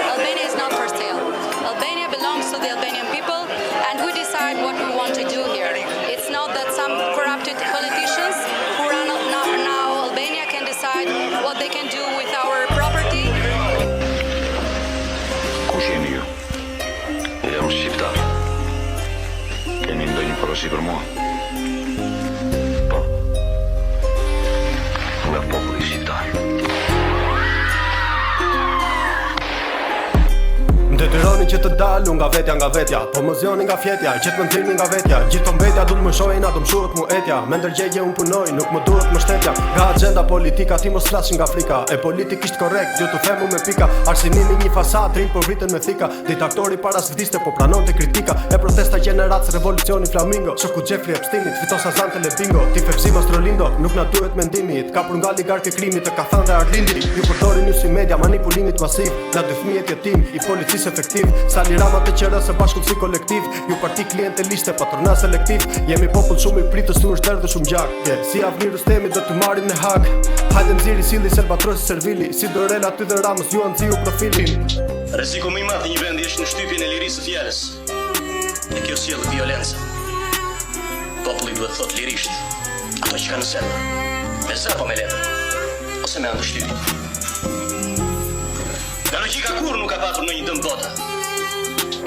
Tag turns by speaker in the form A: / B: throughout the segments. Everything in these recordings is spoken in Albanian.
A: Albania is not for sale. Albania belongs to the Albanian people, and we decide what we want to do here. It's not that some corrupted politicians who run now Albania can decide what they can do with our property.
B: Kush jeni ju? Jam shqiptar. Keni ndonjë porosi për mua? Po. Nga populli shqiptar.
C: Detyroni që të dalu nga vetja, po më zjoni nga fjetja, që të më nxirni nga vetja. Gjithë të mbetja du të më shojnë, a du më shuhet mu etja. Me ndërgjegje unë punoj, nuk më duhet më shtetja. Nga agenda politika ti mos flashin nga Afrika. E politikisht korrekt, ju të themu me pika. Arsinimi një fasat, rin për vritën me thika. Diktatori para s'vdiste, po pranon të kritika. E protesta gjeneratës, revolucioni flamingo. Shoku Jeffrey Epsteinit, fitosa Zante le bingo. Ti Fepsi Mastrolindo, nuk na duhet mendimi. Të kapur nga ligarke krimit, të kathan dhe Arlindi. Ju përdorin ju si media, manipulimit masiv. Na dy fëmijët jetim, i policisë efektiv. Sali Rama të qërës e bashkullësi kolektiv. Ju parti klienteliste, patrona selektiv. Jemi popull shumë i pritës, tu është derdhë shumë gjak. Si avni Rustemi do të marim në hak. Hajde nxiri silli, Selbatrosi Servili. Si Dorel aty dhe Ramës, ju anëziu profilin.
D: Rreziku më i madh i një vendi është në shtypjen e lirisë së fjalës. E kjo sjell violencë. Populli duhet thot lirisht ato që kanë në zemër. Me zë apo me letër, ose me anë të shtypit. Nga logjika kur nuk ka patur në një dëm bota.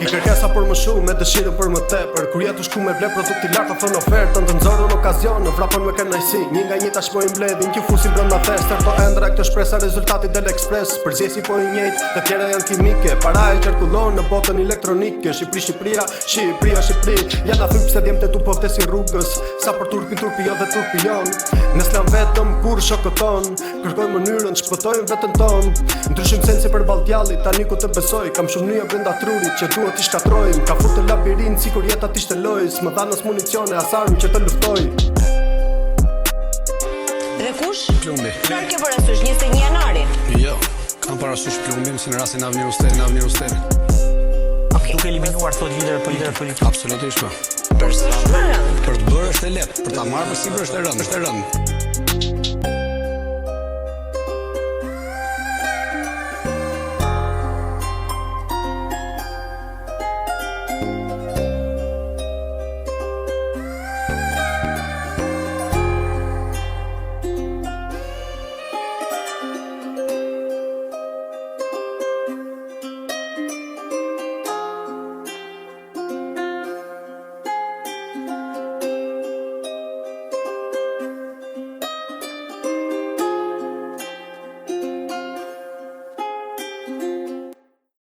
C: I kërkesa për më shumë, me dëshirën për më tepër. Kur jetu shku me ble produkti lartë, thon ofertën. Të nxorën okazion, në vrapën me kënaqësi. Një nga një tashmoj mbledhin, që fusin brenda tester. To ëndra këtë shpresa rezultati del ekspres. Përzjesi po i njëjtë, të tjera janë kimike. Para e qarkullon në botën elektronike. Shqipëria. Jana thyp se djemte tu po vdesin rrugës. Sa për turpin, jo dhe turpion. Ne s'lam vetëm kur shokëton. Kërkojmë mënyrën, shpëtojmë vetën ton. Ndryshim sensi për balltjallit, tani ku të besoj. Kam shumë nyja brenda trurit që duhet t'i shkatrojmë. Ka fut të labirint si kur jeta t'ishte lojës. Më dhanës municione, asarmë që të luftoj.
E: Dhe kush?
F: Plumbi.
E: Çfarë ke parasysh, 21 janari?
F: Jo, kam parasysh plumbin si në rastin Avni Rustemi.
G: Duke eliminuar thot lider politik.
F: Absolutisht po. Për të bërë është e lehtë, për ta marrë përsipër është e rëndë.